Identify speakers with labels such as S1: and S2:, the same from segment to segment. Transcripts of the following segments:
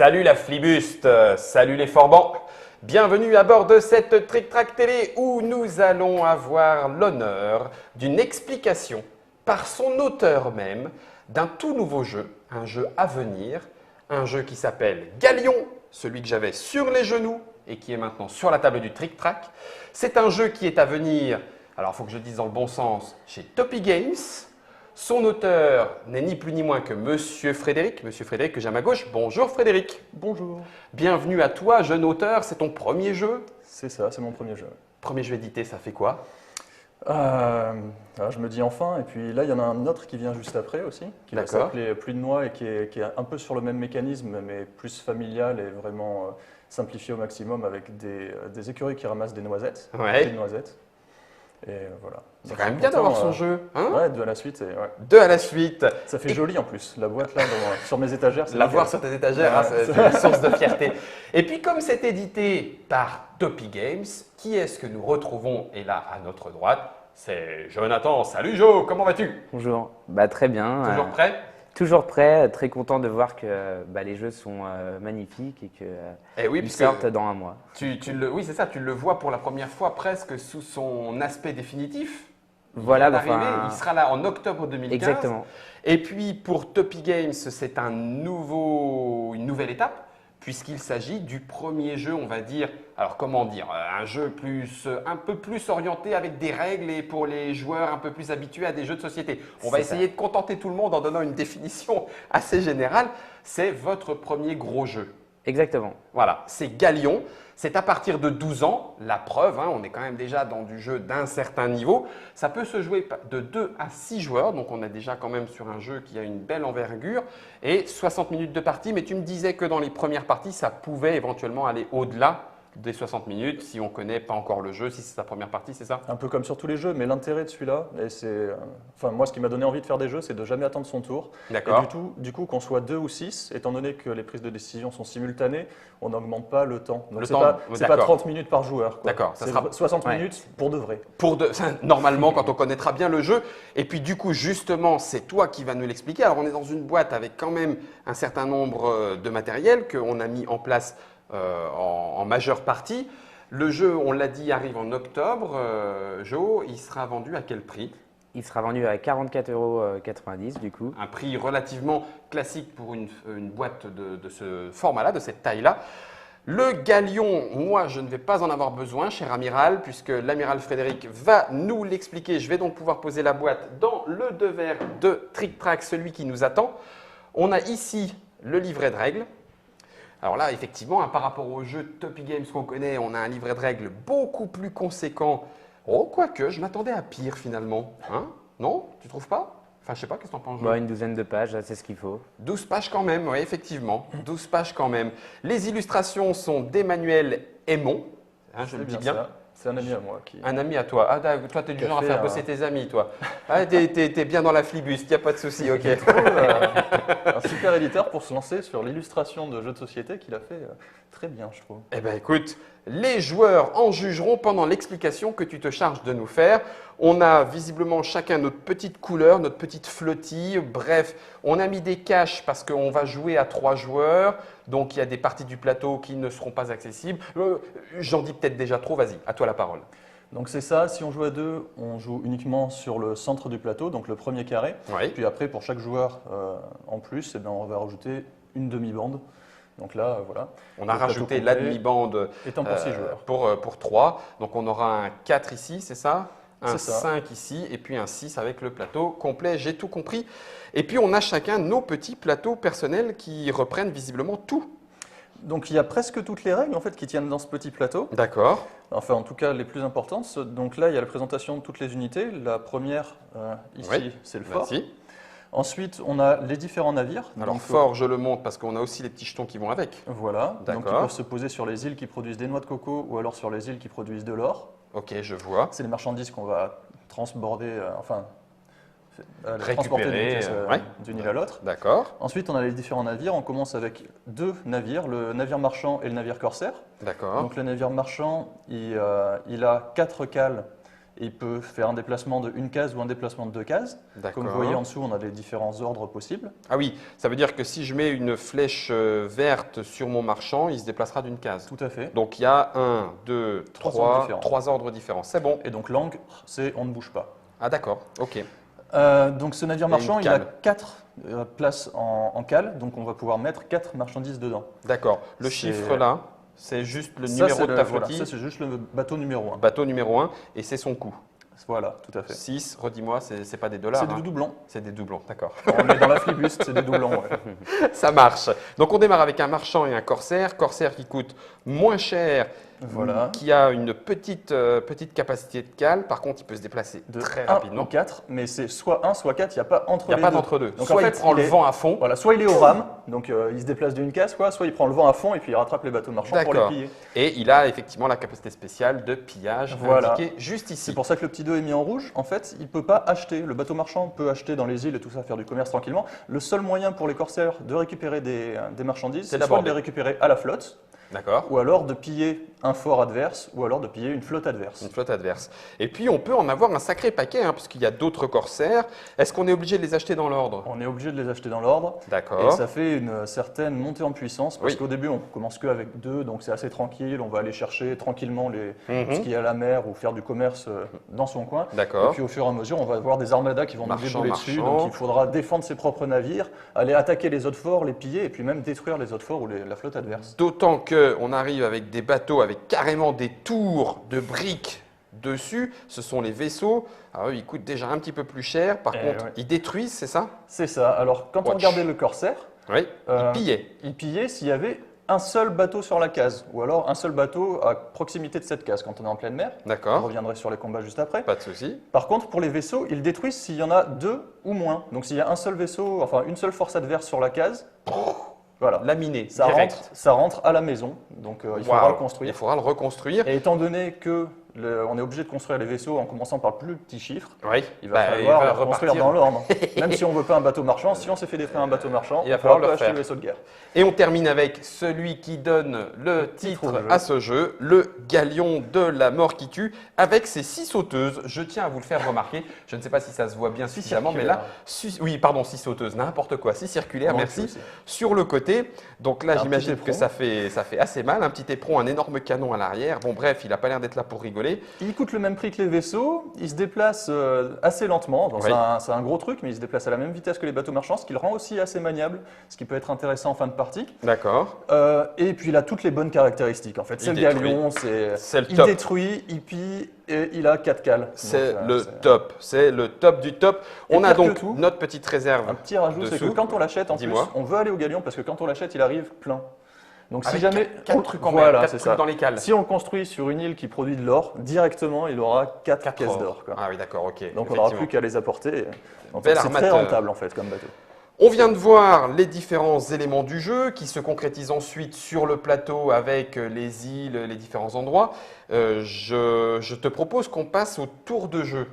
S1: Salut la flibuste, salut les forbans. Bienvenue à bord de cette Trick Track Télé où nous allons avoir l'honneur d'une explication par son auteur même d'un tout nouveau jeu, un jeu à venir, un jeu qui s'appelle Galion, celui que j'avais sur les genoux et qui est maintenant sur la table du Trick Track. C'est un jeu qui est à venir, alors il faut que je dise dans le bon sens, chez Topi Games. Son auteur n'est ni plus ni moins que Monsieur Frédéric que j'ai à ma gauche. Bonjour Frédéric.
S2: Bonjour.
S1: Bienvenue à toi, jeune auteur. C'est ton premier jeu?
S2: C'est ça, c'est mon premier jeu.
S1: Premier jeu édité, ça fait quoi?
S2: Je me dis enfin, et puis là il y en a un autre qui vient juste après aussi, qui va s'appeler Pluie de noix et qui est un peu sur le même mécanisme, mais plus familial et vraiment simplifié au maximum avec des écureuils qui ramassent des noisettes, des noisettes. Et voilà.
S1: C'est quand même bien d'avoir son jeu. Hein?
S2: Ouais, deux à la suite.
S1: Deux à la suite.
S2: Ça fait joli en plus. La boîte là, sur mes étagères.
S1: La voir sur tes étagères, c'est une source de fierté. Et puis comme c'est édité par Topi Games, qui est-ce que nous retrouvons? Et là, à notre droite, c'est Jonathan. Salut Jo, comment vas-tu?
S3: Bonjour, très bien.
S1: Toujours prêt?
S3: Toujours prêt, très content de voir que les jeux sont magnifiques et qu'ils sortent dans un mois.
S1: Oui, c'est ça, tu le vois pour la première fois presque sous son aspect définitif.
S3: Voilà,
S1: il sera là en octobre 2015.
S3: Exactement.
S1: Et puis pour Topi Games, c'est une nouvelle étape puisqu'il s'agit du premier jeu, on va dire, alors comment dire, un jeu un peu plus orienté avec des règles et pour les joueurs un peu plus habitués à des jeux de société. On va essayer de contenter tout le monde en donnant une définition assez générale. C'est votre premier gros jeu.
S3: Exactement.
S1: Voilà, c'est Galion. C'est à partir de 12 ans, la preuve, on est quand même déjà dans du jeu d'un certain niveau. Ça peut se jouer de 2 à 6 joueurs, donc on est déjà quand même sur un jeu qui a une belle envergure et 60 minutes de partie. Mais tu me disais que dans les premières parties, ça pouvait éventuellement aller au-delà des 60 minutes si on ne connaît pas encore le jeu, si c'est sa première partie, c'est ça?
S2: Un peu comme sur tous les jeux, mais l'intérêt de celui-là, et moi ce qui m'a donné envie de faire des jeux, c'est de jamais attendre son tour.
S1: D'accord.
S2: Et du coup, qu'on soit 2 ou 6, étant donné que les prises de décision sont simultanées, on n'augmente pas le temps. Donc c'est pas 30 minutes par joueur.
S1: D'accord.
S2: Ça sera 60 minutes pour de vrai.
S1: Normalement, quand on connaîtra bien le jeu. Et puis du coup, justement, c'est toi qui vas nous l'expliquer. Alors on est dans une boîte avec quand même un certain nombre de matériel qu'on a mis en place en majeure partie. Le jeu, on l'a dit, arrive en octobre. Jo, il sera vendu à quel prix?
S3: Il sera vendu à 44,90 € du coup.
S1: Un prix relativement classique pour une boîte de ce format-là, de cette taille-là. Le Galion, moi, je ne vais pas en avoir besoin, cher amiral, puisque l'amiral Frédéric va nous l'expliquer. Je vais donc pouvoir poser la boîte dans le devers de Trick Track, celui qui nous attend. On a ici le livret de règles. Alors là, effectivement, par rapport au jeu Topi Games qu'on connaît, on a un livret de règles beaucoup plus conséquent. Oh, quoique, je m'attendais à pire finalement. Non? Tu trouves pas? Enfin, je sais pas, qu'est-ce que t'en penses?
S3: Une douzaine de pages, c'est ce qu'il faut.
S1: 12 pages quand même, oui, effectivement. 12 pages quand même. Les illustrations sont d'Emmanuel Aymon. Je le dis bien.
S2: C'est un ami à moi.
S1: Un ami à toi. Toi, tu es du genre à faire bosser tes amis, toi. Tu es bien dans la flibuste, il n'y a pas de souci, ok.
S2: Un super éditeur pour se lancer sur l'illustration de jeux de société qu'il a fait très bien, je trouve.
S1: Eh bien, écoute, les joueurs en jugeront pendant l'explication que tu te charges de nous faire. On a visiblement chacun notre petite couleur, notre petite flottille. Bref, on a mis des caches parce qu'on va jouer à 3 joueurs. Donc, il y a des parties du plateau qui ne seront pas accessibles. J'en dis peut-être déjà trop. Vas-y, à toi la parole.
S2: Donc c'est ça, si on joue à 2, on joue uniquement sur le centre du plateau, donc le premier carré.
S1: Oui.
S2: Puis après, pour chaque joueur en plus, on va rajouter une demi-bande. Donc là, voilà.
S1: On a rajouté la demi-bande
S2: étant pour 6 joueurs.
S1: Pour 3. Donc on aura un 4 ici, c'est ça? Un 5 ici et puis un 6 avec le plateau complet, j'ai tout compris. Et puis on a chacun nos petits plateaux personnels qui reprennent visiblement tout.
S2: Donc il y a presque toutes les règles en fait qui tiennent dans ce petit plateau.
S1: D'accord.
S2: Enfin en tout cas les plus importantes. Donc là il y a la présentation de toutes les unités. La première ici c'est le fort.
S1: Merci.
S2: Ensuite on a les différents navires.
S1: Alors fort je le montre parce qu'on a aussi les petits jetons qui vont avec.
S2: Voilà. Donc ils peuvent se poser sur les îles qui produisent des noix de coco ou alors sur les îles qui produisent de l'or.
S1: Ok, je vois.
S2: C'est les marchandises qu'on va transborder,
S1: récupérer
S2: d'une île à l'autre.
S1: D'accord.
S2: Ensuite, on a les différents navires. On commence avec 2 navires, le navire marchand et le navire corsaire.
S1: D'accord.
S2: Donc le navire marchand, il a 4 cales Et il peut faire un déplacement de 1 case ou un déplacement de 2 cases. Comme vous voyez en dessous, on a les différents ordres possibles.
S1: Ah oui, ça veut dire que si je mets une flèche verte sur mon marchand, il se déplacera d'une case.
S2: Tout à fait.
S1: Donc il y a 1, 2, 3 ordres différents. C'est bon.
S2: Et donc l'angle, c'est on ne bouge pas.
S1: Ah d'accord, ok.
S2: Donc ce navire marchand, il a 4 places en cale, donc on va pouvoir mettre 4 marchandises dedans.
S1: D'accord. Le chiffre là, c'est juste le numéro de ta flottille.
S2: Ça, c'est juste le bateau numéro 1.
S1: Bateau numéro 1 et c'est son coût.
S2: Voilà, tout à fait.
S1: 6, redis-moi, c'est pas des dollars.
S2: C'est des doublons.
S1: C'est des doublons, d'accord.
S2: On est dans la flibuste, c'est des doublons. Ouais.
S1: Ça marche. Donc on démarre avec un marchand et un corsaire. Corsaire qui coûte moins cher, qui a une petite capacité de cale. Par contre, il peut se déplacer très rapidement.
S2: 1 ou 4, mais c'est soit 1, soit 4, il n'y a pas entre les deux.
S1: Il n'y a pas d'entre-deux.
S2: Donc,
S1: soit il prend le vent à fond.
S2: Voilà, soit il est au rame, donc il se déplace d'une case, soit il prend le vent à fond et puis il rattrape les bateaux marchands pour les piller.
S1: Et il a effectivement la capacité spéciale de pillage indiquée juste ici.
S2: C'est pour ça que le petit 2 est mis en rouge. En fait, il ne peut pas acheter. Le bateau marchand peut acheter dans les îles et tout ça, faire du commerce tranquillement. Le seul moyen pour les corsaires de récupérer des marchandises, c'est soit de les récupérer à la flotte, ou alors de piller un fort adverse, ou alors de piller une flotte adverse.
S1: Une flotte adverse. Et puis on peut en avoir un sacré paquet, puisqu'il y a d'autres corsaires. Est-ce qu'on est obligé de les acheter dans l'ordre?
S2: On est obligé de les acheter dans l'ordre.
S1: D'accord.
S2: Et ça fait une certaine montée en puissance, parce qu'au début on commence qu'avec 2, donc c'est assez tranquille. On va aller chercher tranquillement ce qui est à la mer ou faire du commerce dans son coin.
S1: D'accord.
S2: Et puis au fur et à mesure, on va avoir des armadas qui vont nous débouler dessus. Donc il faudra défendre ses propres navires, aller attaquer les autres forts, les piller, et puis même détruire les autres forts ou la flotte adverse.
S1: D'autant qu'on arrive avec des bateaux avec carrément des tours de briques dessus. Ce sont les vaisseaux. Alors eux, ils coûtent déjà un petit peu plus cher. Par contre, ils détruisent, c'est ça?
S2: C'est ça. Alors quand on regardait le corsaire,
S1: il pillait.
S2: Il pillait s'il y avait un seul bateau sur la case, ou alors un seul bateau à proximité de cette case quand on est en pleine mer.
S1: D'accord.
S2: On reviendrait sur les combats juste après.
S1: Pas de souci.
S2: Par contre, pour les vaisseaux, ils détruisent s'il y en a 2 ou moins. Donc s'il y a un seul vaisseau, enfin une seule force adverse sur la case, voilà.
S1: Laminé,
S2: ça rentre à la maison, donc il faudra le construire.
S1: Il faudra le reconstruire.
S2: Et étant donné que on est obligé de construire les vaisseaux en commençant par le plus petit chiffre, il va
S1: falloir
S2: falloir reconstruire dans l'ordre. Même si on ne veut pas un bateau marchand, si on s'est fait détruire un bateau marchand,
S1: il va falloir
S2: acheter le vaisseau de guerre.
S1: Et on termine avec celui qui donne le titre à ce jeu, le Galion de la mort qui tue, avec ses 6 sauteuses. Je tiens à vous le faire remarquer. Je ne sais pas si ça se voit bien suffisamment, mais là, 6 sauteuses, n'importe quoi, 6 circulaires, merci. Sur le côté, donc là j'imagine que ça fait assez mal, un petit éperon, un énorme canon à l'arrière. Bon bref, il n'a pas l'air d'être là pour rigoler.
S2: Il coûte le même prix que les vaisseaux, il se déplace assez lentement, donc c'est un gros truc, mais il se déplace à la même vitesse que les bateaux marchands, ce qui le rend aussi assez maniable, ce qui peut être intéressant en fin de partie.
S1: D'accord.
S2: Et puis il a toutes les bonnes caractéristiques en fait. C'est le Galion, il détruit, il pille et il a 4 cales.
S1: C'est le top du top. On a donc notre petite réserve.
S2: Un petit rajout, c'est que quand on l'achète, en plus, on veut aller au Galion parce que quand on l'achète, il arrive plein. Donc si jamais
S1: 4 trucs en mer, 4 trucs dans les cales.
S2: Si on le construit sur une île qui produit de l'or, directement il aura 4 caisses d'or.
S1: Ah oui, d'accord, ok.
S2: Donc on n'aura plus qu'à les apporter. C'est très rentable en fait comme bateau.
S1: On vient de voir les différents éléments du jeu qui se concrétisent ensuite sur le plateau avec les îles, les différents endroits. Je te propose qu'on passe au tour de jeu.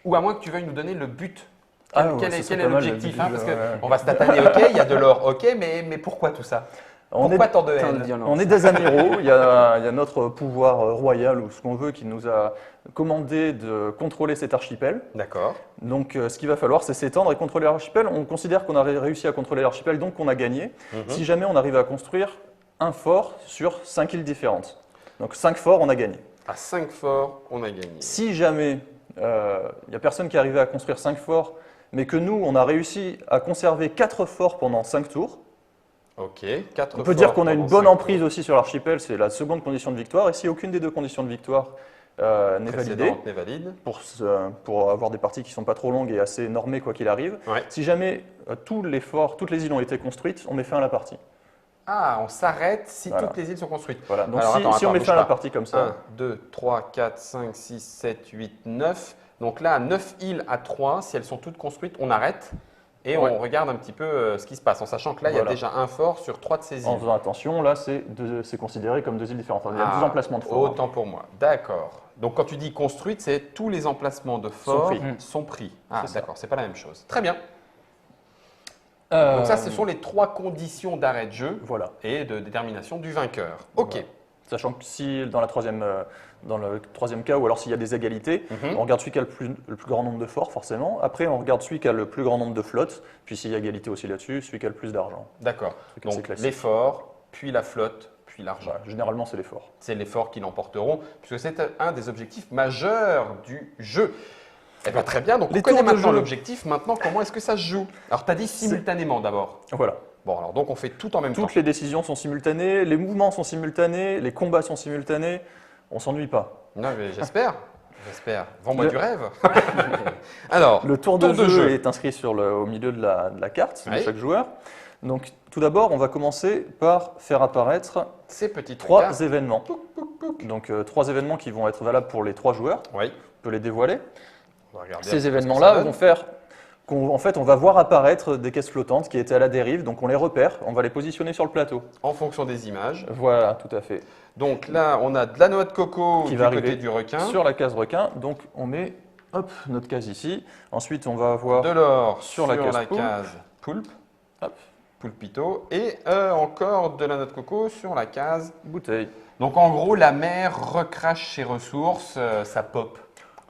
S1: Ou à moins que tu veuilles nous donner le but. Quel est l'objectif, parce qu'on va se tataner, ok, il y a de l'or, ok, mais pourquoi tout ça? Pourquoi tant de haine?
S2: On est des amiraux, il y a notre pouvoir royal ou ce qu'on veut qui nous a commandé de contrôler cet archipel.
S1: D'accord.
S2: Donc ce qu'il va falloir, c'est s'étendre et contrôler l'archipel. On considère qu'on a réussi à contrôler l'archipel, donc qu'on a gagné. Si jamais on arrive à construire un fort sur 5 îles différentes. Donc 5 forts, on a gagné.
S1: À 5 forts, on a gagné.
S2: Si jamais il n'y a personne qui est arrivé à construire 5 forts, mais que nous, on a réussi à conserver 4 forts pendant 5 tours,
S1: ok, 4 forts.
S2: On peut dire qu'on a une bonne emprise aussi sur l'archipel, c'est la seconde condition de victoire. Et si aucune des deux conditions de victoire n'est validée, pour avoir des parties qui ne sont pas trop longues et assez normées quoi qu'il arrive, si jamais tous les forts, toutes les îles ont été construites, on met fin à la partie.
S1: Ah, on s'arrête si toutes les îles sont construites.
S2: Voilà, donc si on met fin à la partie comme ça.
S1: 1, 2, 3, 4, 5, 6, 7, 8, 9. Donc là, 9 îles à 3, si elles sont toutes construites, on arrête. Et on regarde un petit peu ce qui se passe, en sachant que là, il y a déjà un fort sur 3 de ces îles.
S2: En faisant attention, là, c'est considéré comme 2 îles différentes. Il y a 2 emplacements de forts.
S1: Autant pour moi. D'accord. Donc, quand tu dis construite, c'est tous les emplacements de forts sont pris. Ah, d'accord, c'est pas la même chose. Très bien. Donc ça, ce sont les 3 conditions d'arrêt de jeu et de détermination du vainqueur. Ok.
S2: Sachant que si dans le troisième cas, ou alors s'il y a des égalités, on regarde celui qui a le plus grand nombre de forts, forcément. Après, on regarde celui qui a le plus grand nombre de flottes. Puis s'il y a égalité aussi là-dessus, celui qui a le plus d'argent.
S1: D'accord. Donc les forts, puis la flotte, puis l'argent.
S2: Voilà, généralement, c'est les forts.
S1: C'est les forts qui l'emporteront, puisque c'est un des objectifs majeurs du jeu. Eh bien, très bien, donc on connaît maintenant l'objectif. Maintenant, comment est-ce que ça se joue? Alors, tu as dit simultanément d'abord.
S2: Voilà.
S1: Bon, alors donc on fait tout en même temps.
S2: Toutes les décisions sont simultanées, les mouvements sont simultanés, les combats sont simultanés. On s'ennuie pas.
S1: Non, mais j'espère. J'espère. Vends-moi du rêve. Alors,
S2: le tour de jeu est inscrit au milieu de la carte de chaque joueur. Donc, tout d'abord, on va commencer par faire apparaître
S1: ces petits
S2: trois événements. Donc, 3 événements qui vont être valables pour les 3 joueurs.
S1: Oui.
S2: On peut les dévoiler.
S1: On va regarder
S2: ces événements-là vont faire qu'en fait, on va voir apparaître des caisses flottantes qui étaient à la dérive. Donc, on les repère, on va les positionner sur le plateau.
S1: En fonction des images.
S2: Voilà, tout à fait.
S1: Donc là, on a de la noix de coco
S2: qui
S1: du
S2: va
S1: côté du requin.
S2: Sur la case requin. Donc, on met notre case ici. Ensuite, on va avoir
S1: de l'or
S2: sur la case
S1: poulpe. Poulpito. Et encore de la noix de coco sur la case
S2: bouteille.
S1: Donc en gros, la mer recrache ses ressources, ça pop.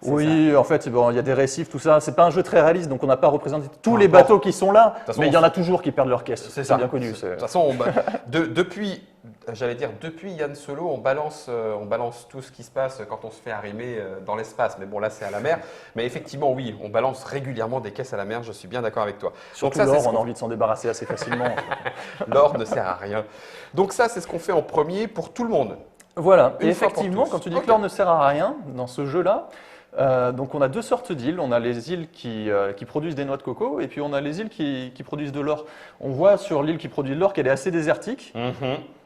S2: Oui, en fait, bon, il y a des récifs, tout ça. C'est pas un jeu très réaliste, donc on n'a pas représenté tous les bateaux qui sont là, mais il y en a toujours qui perdent leur caisse. C'est bien connu.
S1: De toute façon, depuis Yann Solo, on balance tout ce qui se passe quand on se fait arrimer dans l'espace. Mais bon, là, c'est à la mer. Mais effectivement, oui, on balance régulièrement des caisses à la mer. Je suis bien d'accord avec toi.
S2: Surtout l'or, on a envie de s'en débarrasser assez facilement.
S1: L'or ne sert à rien. Donc ça, c'est ce qu'on fait en premier pour tout le monde.
S2: Voilà. Et effectivement, quand tu dis que l'or ne sert à rien dans ce jeu-là, donc on a 2 sortes d'îles. On a les îles qui produisent des noix de coco et puis on a les îles qui produisent de l'or. On voit sur l'île qui produit de l'or qu'elle est assez désertique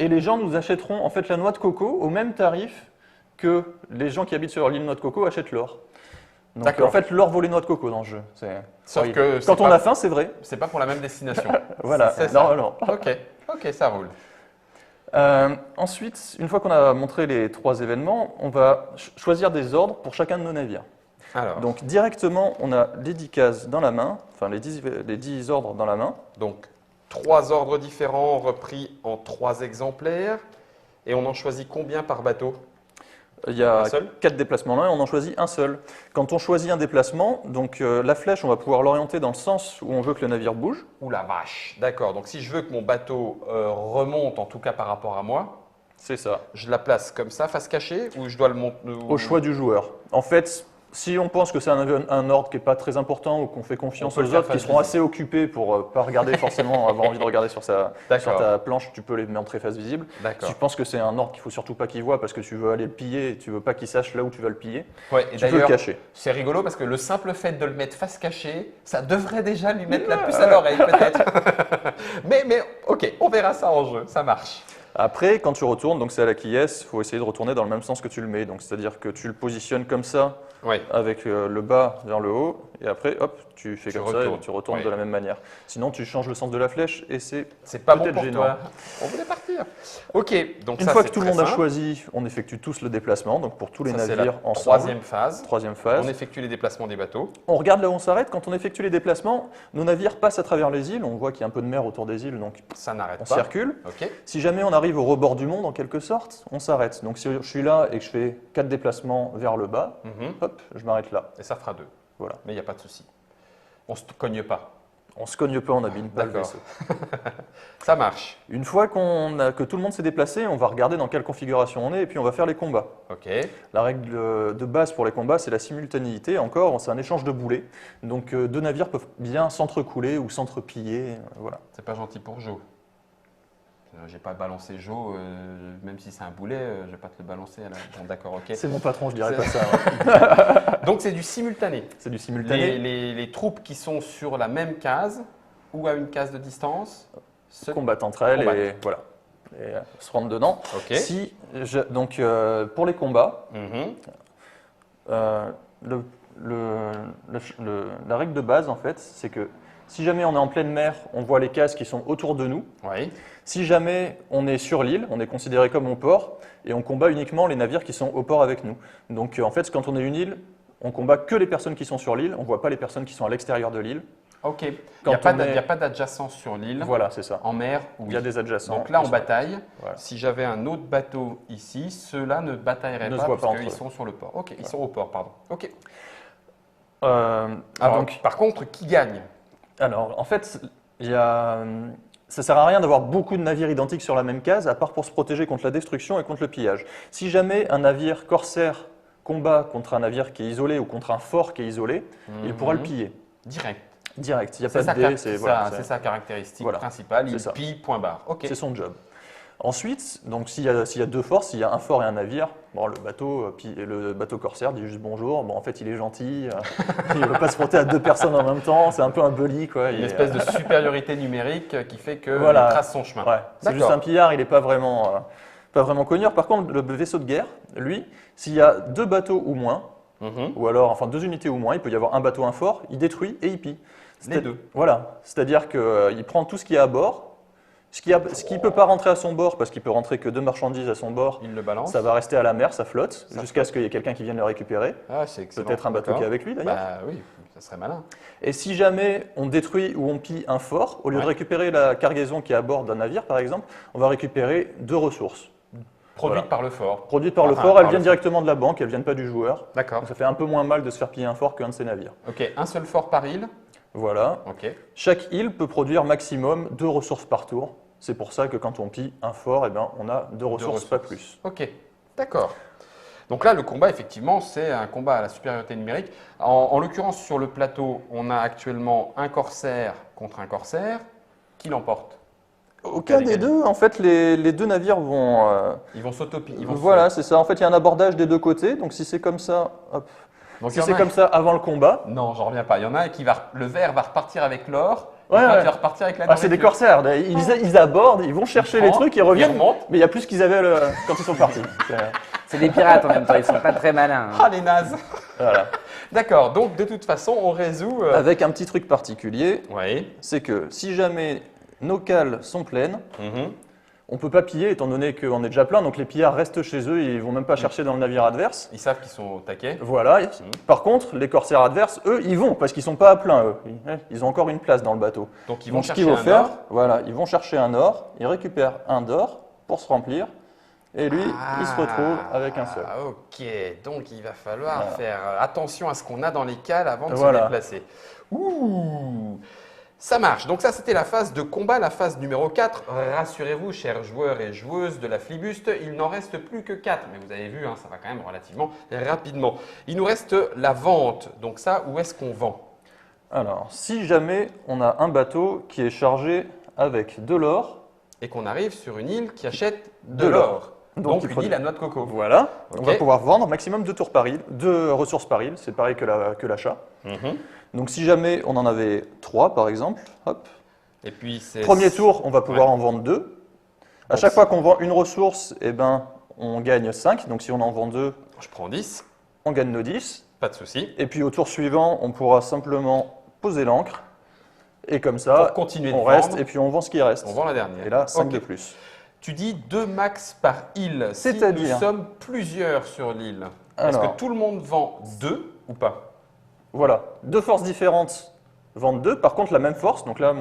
S2: et les gens nous achèteront en fait la noix de coco au même tarif que les gens qui habitent sur l'île noix de coco achètent l'or. Donc en fait l'or vaut les noix de coco dans le jeu.
S1: Sauf que
S2: quand on a faim, c'est vrai.
S1: C'est pas pour la même destination.
S2: Voilà. Non.
S1: Ok, ça roule.
S2: Ensuite, une fois qu'on a montré les 3 événements, on va choisir des ordres pour chacun de nos navires.
S1: Alors.
S2: Donc directement, on a les 10 cases dans la main, enfin les 10 ordres dans la main.
S1: Donc 3 ordres différents repris en 3 exemplaires. Et on en choisit combien par bateau?
S2: Il y a 4 déplacements là et on en choisit un seul. Quand on choisit un déplacement, donc la flèche, on va pouvoir l'orienter dans le sens où on veut que le navire bouge.
S1: Ouh la vache. D'accord, donc si je veux que mon bateau remonte, en tout cas par rapport à moi,
S2: c'est ça.
S1: Je la place comme ça, face cachée, ou je dois le monter
S2: Au choix du joueur. En fait, si on pense que c'est un ordre qui n'est pas très important ou qu'on fait confiance aux autres qui seront assez occupés pour ne pas regarder forcément, avoir envie de regarder sur ta planche, tu peux les montrer face visible. Si tu penses que c'est un ordre qu'il ne faut surtout pas qu'il voit parce que tu veux aller le piller et tu ne veux pas qu'il sache là où tu vas le piller, tu peux le cacher.
S1: C'est rigolo parce que le simple fait de le mettre face cachée, ça devrait déjà lui mettre la puce à l'oreille peut-être. mais ok, on verra ça en jeu, ça marche.
S2: Après, quand tu retournes, donc c'est à la quillesse, il faut essayer de retourner dans le même sens que tu le mets. Donc c'est-à-dire que tu le positionnes comme ça, avec le bas vers le haut, et après, hop, tu fais comme ça et tu retournes de la même manière. Sinon, tu changes le sens de la flèche et c'est
S1: pas bon pour toi. On voulait partir. Ok, donc
S2: une fois que tout le monde a choisi, on effectue tous le déplacement. Donc pour tous les navires ensemble.
S1: Troisième phase. On effectue les déplacements des bateaux.
S2: On regarde là où on s'arrête. Quand on effectue les déplacements, nos navires passent à travers les îles. On voit qu'il y a un peu de mer autour des îles, donc
S1: ça n'arrête pas.
S2: On circule. Si jamais on arrive au rebord du monde, en quelque sorte, on s'arrête. Donc si je suis là et que je fais 4 déplacements vers le bas, hop, je m'arrête là.
S1: Et ça fera 2.
S2: Voilà.
S1: Mais il n'y a pas de souci. On ne se cogne pas.
S2: On ne se cogne pas, on n'abîme pas le vaisseau.
S1: Ça marche.
S2: Une fois que tout le monde s'est déplacé, on va regarder dans quelle configuration on est et puis on va faire les combats. La règle de base pour les combats, c'est la simultanéité. Encore, c'est un échange de boulets. Donc 2 navires peuvent bien s'entrecouler ou s'entrepiller. Voilà.
S1: C'est pas gentil pour Joe. J'ai pas balancé Joe, même si c'est un boulet, je vais pas te le balancer. Bon, d'accord, ok.
S2: C'est mon patron, je dirais pas ça.
S1: Donc c'est du simultané.
S2: C'est du simultané.
S1: Les troupes qui sont sur la même case ou à une case de distance
S2: se combattent entre elles et voilà. Et se rentrent dedans. Donc pour les combats, la règle de base en fait, c'est que si jamais on est en pleine mer, on voit les cases qui sont autour de nous. Si jamais on est sur l'île, on est considéré comme au port et on combat uniquement les navires qui sont au port avec nous. Donc en fait, quand on est une île, on combat que les personnes qui sont sur l'île, on ne voit pas les personnes qui sont à l'extérieur de l'île.
S1: Ok. Il n'y a pas d'adjacence sur l'île.
S2: Voilà, c'est ça.
S1: En mer, oui.
S2: Il y a des adjacents.
S1: Donc là, on bataille.
S2: Voilà.
S1: Si j'avais un autre bateau ici, ceux-là ne batailleraient pas parce qu'ils sont sur le port. Ok, ils sont au port, pardon. Ok. Donc, par contre, qui gagne?
S2: Alors, en fait, ça ne sert à rien d'avoir beaucoup de navires identiques sur la même case, à part pour se protéger contre la destruction et contre le pillage. Si jamais un navire corsaire combat contre un navire qui est isolé ou contre un fort qui est isolé, il pourra le piller.
S1: Direct.
S2: Direct, il n'y a pas de dé.
S1: C'est sa caractéristique principale, il pille, point barre. Okay.
S2: C'est son job. Ensuite, donc s'il y a deux forts, s'il y a un fort et un navire, bon, le bateau corsaire dit juste bonjour. Bon, en fait, il est gentil, il ne veut pas se frotter à deux personnes en même temps, c'est un peu un bully. Quoi.
S1: Une espèce de supériorité numérique qui fait qu'il trace son chemin.
S2: Ouais. C'est juste un pillard, il n'est pas vraiment cogneur. Par contre, le vaisseau de guerre, lui, s'il y a deux bateaux ou moins, ou alors enfin 2 unités ou moins, il peut y avoir un bateau, un fort, il détruit et il pille.
S1: Les deux.
S2: Voilà, c'est-à-dire qu'il prend tout ce qui est à bord. Ce qui ne peut pas rentrer à son bord, parce qu'il peut rentrer que 2 marchandises à son bord,
S1: il le balance.
S2: Ça va rester à la mer, ça flotte, jusqu'à ce qu'il y ait quelqu'un qui vienne le récupérer.
S1: Ah, c'est excellent.
S2: Peut-être un bateau qui est avec lui d'ailleurs.
S1: Bah oui, ça serait malin.
S2: Et si jamais on détruit ou on pille un fort, au lieu de récupérer la cargaison qui est à bord d'un navire par exemple, on va récupérer 2 ressources.
S1: Produites par le fort.
S2: Produites par le fort, elles viennent directement de la banque, elles ne viennent pas du joueur.
S1: D'accord.
S2: Ça fait un peu moins mal de se faire piller un fort qu'un de ses navires.
S1: Ok, un seul fort par île.
S2: Voilà.
S1: Ok.
S2: Chaque île peut produire maximum 2 ressources par tour. C'est pour ça que quand on pille un fort, eh ben, on a 2 ressources, pas plus.
S1: Ok, d'accord. Donc là, le combat, effectivement, c'est un combat à la supériorité numérique. En l'occurrence, sur le plateau, on a actuellement un corsaire contre un corsaire. Qui l'emporte?
S2: Aucun des deux. En fait, les 2 navires vont…
S1: ils vont s'autopiler.
S2: Voilà, c'est ça. En fait, il y a un abordage des 2 côtés. Donc si c'est comme ça… Hop. Donc, si c'est comme ça avant le combat…
S1: Non, j'en reviens pas. Il y en a un qui va… Le vert va repartir avec l'or. Il va repartir avec la nourriture.
S2: C'est des corsaires. Ils abordent, ils vont chercher les trucs, ils reviennent. Mais il y a plus qu'ils avaient quand ils sont partis.
S3: C'est des pirates en même temps, ils sont pas très malins.
S1: Ah, les nazes.
S2: Voilà.
S1: D'accord, donc de toute façon, on résout…
S2: Avec un petit truc particulier,
S1: oui.
S2: C'est que si jamais nos cales sont pleines, on ne peut pas piller étant donné qu'on est déjà plein, donc les pillards restent chez eux, ils ne vont même pas chercher dans le navire adverse.
S1: Ils savent qu'ils sont au taquet.
S2: Voilà. Par contre, les corsaires adverses, eux, ils vont parce qu'ils ne sont pas à plein, eux. Ils ont encore une place dans le bateau.
S1: Donc ils vont chercher un or.
S2: Voilà, ils vont chercher un or, ils récupèrent un d'or pour se remplir, et lui, il se retrouve avec un seul.
S1: Ok, donc il va falloir faire attention à ce qu'on a dans les cales avant de se déplacer. Ouh. Ça marche. Donc ça, c'était la phase de combat, la phase numéro 4. Rassurez-vous, chers joueurs et joueuses de la Flibuste, il n'en reste plus que 4. Mais vous avez vu, ça va quand même relativement rapidement. Il nous reste la vente. Donc ça, où est-ce qu'on vend?
S2: Alors, si jamais on a un bateau qui est chargé avec de l'or…
S1: Et qu'on arrive sur une île qui achète de l'or. Donc une île à noix de coco.
S2: Voilà. On va pouvoir vendre maximum 2 tours par île, 2 ressources par île. C'est pareil que l'achat. Donc si jamais on en avait 3 par exemple, hop.
S1: Et puis
S2: premier tour, on va pouvoir en vendre 2. À chaque fois qu'on vend une ressource, eh ben, on gagne 5. Donc si on en vend 2,
S1: je prends 10.
S2: On gagne nos 10.
S1: Pas de souci.
S2: Et puis au tour suivant, on pourra simplement poser l'ancre. Et comme ça, on reste et puis on vend ce qui reste.
S1: On vend la dernière.
S2: Et là, 5 de plus.
S1: Tu dis 2 max par île. Si nous sommes plusieurs sur l'île, est-ce que tout le monde vend 2 ou pas?
S2: Voilà, 2 forces différentes vendent 2. Par contre, la même force, donc là,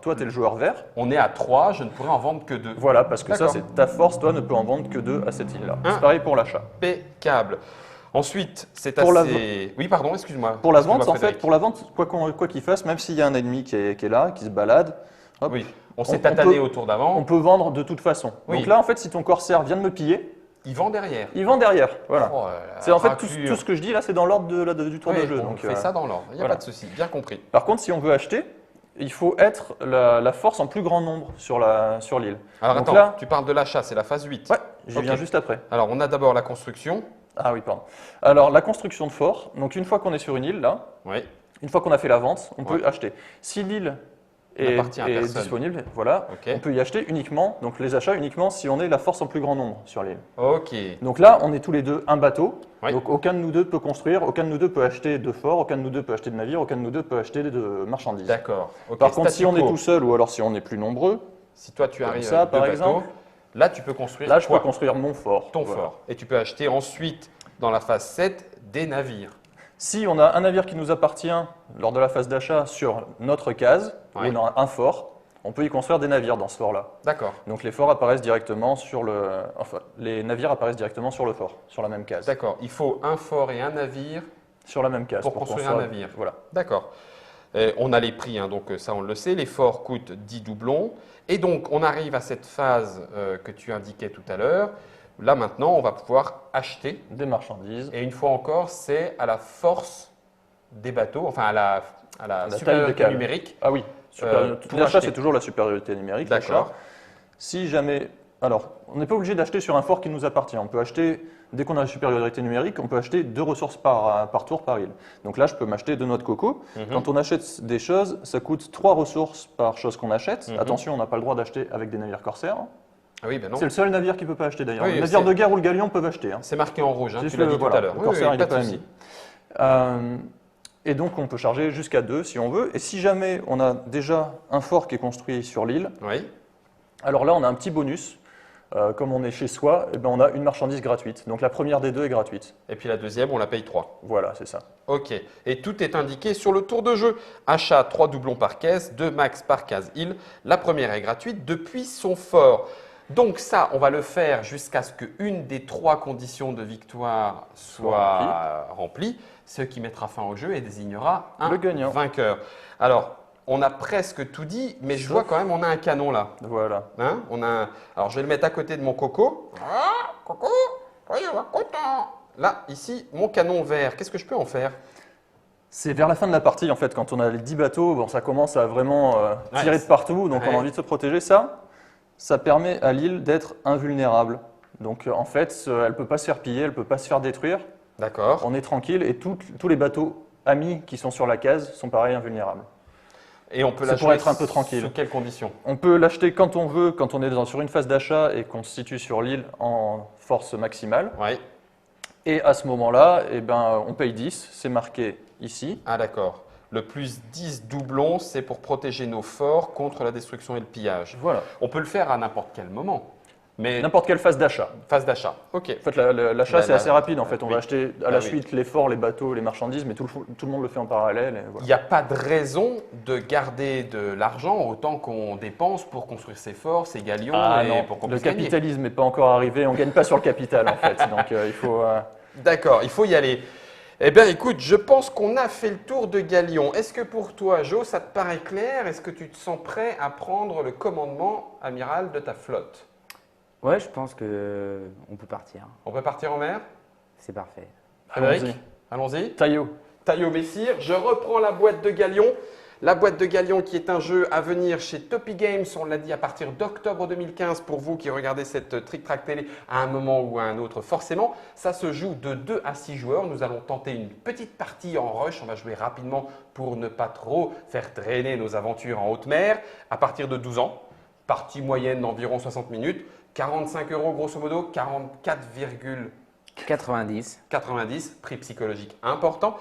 S2: toi, tu es le joueur vert.
S1: On est à 3, je ne pourrais en vendre que 2.
S2: Voilà, parce que ça, c'est ta force, toi ne peux en vendre que 2 à cette île-là. C'est pareil pour l'achat.
S1: Impeccable. Ensuite, c'est assez… Oui, pardon, excuse-moi.
S2: Pour la vente, en fait, quoi qu'il fasse, même s'il y a un ennemi qui est là, qui se balade, hop,
S1: oui. On s'est tatané au tour d'avant.
S2: On peut vendre de toute façon. Oui. Donc là, en fait, si ton corsaire vient de me piller…
S1: Il vend derrière.
S2: Il vend derrière, voilà. C'est en fait tout ce que je dis là, c'est dans l'ordre du tour de jeu.
S1: On fait ça dans l'ordre, il n'y a pas de souci, bien compris.
S2: Par contre, si on veut acheter, il faut être la force en plus grand nombre sur l'île.
S1: Alors
S2: donc
S1: attends,
S2: là,
S1: tu parles de l'achat, c'est la phase 8.
S2: Ouais, j'y viens juste après.
S1: Alors on a d'abord la construction.
S2: Ah oui, pardon. Alors la construction de fort, donc une fois qu'on est sur une île là, une fois qu'on a fait la vente, on peut acheter. Si l'île est disponible, voilà. On peut y acheter uniquement, donc les achats uniquement si on est la force en plus grand nombre sur l'île.
S1: Ok.
S2: Donc là, on est tous les deux un bateau, donc aucun de nous deux peut construire, aucun de nous deux peut acheter de fort, aucun de nous deux peut acheter de navire, aucun de nous deux peut acheter de marchandises.
S1: D'accord.
S2: Par contre, si on est tout seul ou alors si on est plus nombreux,
S1: si toi tu arrives
S2: ça,
S1: avec
S2: par
S1: 2
S2: exemple,
S1: bateaux, là tu peux construire
S2: là je peux construire mon fort.
S1: Ton fort. Et tu peux acheter ensuite, dans la phase 7, des navires.
S2: Si on a un navire qui nous appartient lors de la phase d'achat sur notre case, où on a un fort, on peut y construire des navires dans ce fort-là.
S1: D'accord.
S2: Donc les forts apparaissent directement sur les navires apparaissent directement sur le fort, sur la même case.
S1: D'accord. Il faut un fort et un navire
S2: sur la même case
S1: pour construire un navire.
S2: Voilà.
S1: D'accord. On a les prix, hein, donc ça on le sait. Les forts coûtent 10 doublons. Et donc on arrive à cette phase que tu indiquais tout à l'heure. Là maintenant, on va pouvoir acheter
S2: des marchandises.
S1: Et une fois encore, c'est à la force des bateaux, enfin à la supériorité numérique.
S2: Ah oui. L'achat, c'est toujours la supériorité numérique.
S1: D'accord.
S2: Si jamais, alors, on n'est pas obligé d'acheter sur un fort qui nous appartient. On peut acheter, dès qu'on a la supériorité numérique, on peut acheter 2 ressources par tour par île. Donc là, je peux m'acheter 2 noix de coco. Quand on achète des choses, ça coûte 3 ressources par chose qu'on achète. Attention, on n'a pas le droit d'acheter avec des navires corsaires.
S1: Ah oui, ben non.
S2: C'est le seul navire qui ne peut pas acheter d'ailleurs. Les navires de guerre ou le galion peuvent acheter.
S1: C'est marqué en rouge, tu l'as dit tout à l'heure.
S2: Le corsaire, il n'est pas mis. Et donc, on peut charger jusqu'à 2 si on veut. Et si jamais on a déjà un fort qui est construit sur l'île, alors là, on a un petit bonus. Comme on est chez soi, eh ben, on a une marchandise gratuite. Donc la première des 2 est gratuite.
S1: Et puis la deuxième, on la paye 3.
S2: Voilà, c'est ça.
S1: Ok. Et tout est indiqué sur le tour de jeu. Achat 3 doublons par caisse, 2 max par case île. La première est gratuite depuis son fort. Donc ça, on va le faire jusqu'à ce qu'une des 3 conditions de victoire soit remplie, ce qui mettra fin au jeu et désignera un vainqueur. Alors, on a presque tout dit, mais je vois quand même on a un canon là.
S2: Voilà.
S1: Hein, alors, je vais le mettre à côté de mon coco. Ah, coco, oui, on va content. Là, ici, mon canon vert, qu'est-ce que je peux en faire?
S2: C'est vers la fin de la partie, en fait, quand on a les 10 bateaux, bon, ça commence à vraiment tirer de partout, donc on a envie de se protéger. Ça permet à l'île d'être invulnérable. Donc en fait, elle ne peut pas se faire piller, elle ne peut pas se faire détruire.
S1: D'accord.
S2: On est tranquille et tous les bateaux amis qui sont sur la case sont pareil invulnérables.
S1: Et on peut l'acheter
S2: pour être un peu tranquille.
S1: Sous quelles conditions?
S2: On peut l'acheter quand on veut, quand on est sur une phase d'achat et qu'on se situe sur l'île en force maximale.
S1: Ouais.
S2: Et à ce moment-là, eh ben, on paye 10, c'est marqué ici.
S1: Ah d'accord. Le plus 10 doublons, c'est pour protéger nos forts contre la destruction et le pillage.
S2: Voilà.
S1: On peut le faire à n'importe quel moment.
S2: N'importe quelle phase d'achat.
S1: Phase d'achat, ok.
S2: En fait, l'achat, c'est assez rapide. En fait, on va acheter à la suite les forts, les bateaux, les marchandises, mais tout le monde le fait en parallèle. Et voilà.
S1: Il n'y a pas de raison de garder de l'argent autant qu'on dépense pour construire ses forts, ses galions pour qu'on puisse
S2: gagner. Le capitalisme n'est pas encore arrivé. On ne gagne pas sur le capital, en fait. Donc, il faut…
S1: D'accord, il faut y aller. Eh bien, écoute, je pense qu'on a fait le tour de Galion. Est-ce que pour toi, Jo, ça te paraît clair? Est-ce que tu te sens prêt à prendre le commandement amiral de ta flotte?
S3: Ouais, je pense qu'on peut partir.
S1: On peut partir en mer?
S3: C'est parfait.
S1: Frédéric, allons-y.
S2: Taillot.
S1: Taillot Messire, je reprends la boîte de Galion. La boîte de Galion qui est un jeu à venir chez Topi Games, on l'a dit, à partir d'octobre 2015 pour vous qui regardez cette Trick Track télé à un moment ou à un autre forcément. Ça se joue de 2 à 6 joueurs. Nous allons tenter une petite partie en rush. On va jouer rapidement pour ne pas trop faire traîner nos aventures en haute mer à partir de 12 ans. Partie moyenne d'environ 60 minutes. 45 € grosso modo, 44,90, prix psychologique important.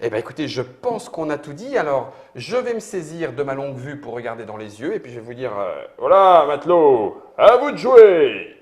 S1: Eh bien écoutez, je pense qu'on a tout dit. Alors, je vais me saisir de ma longue vue pour regarder dans les yeux et puis je vais vous dire, voilà matelot, à vous de jouer!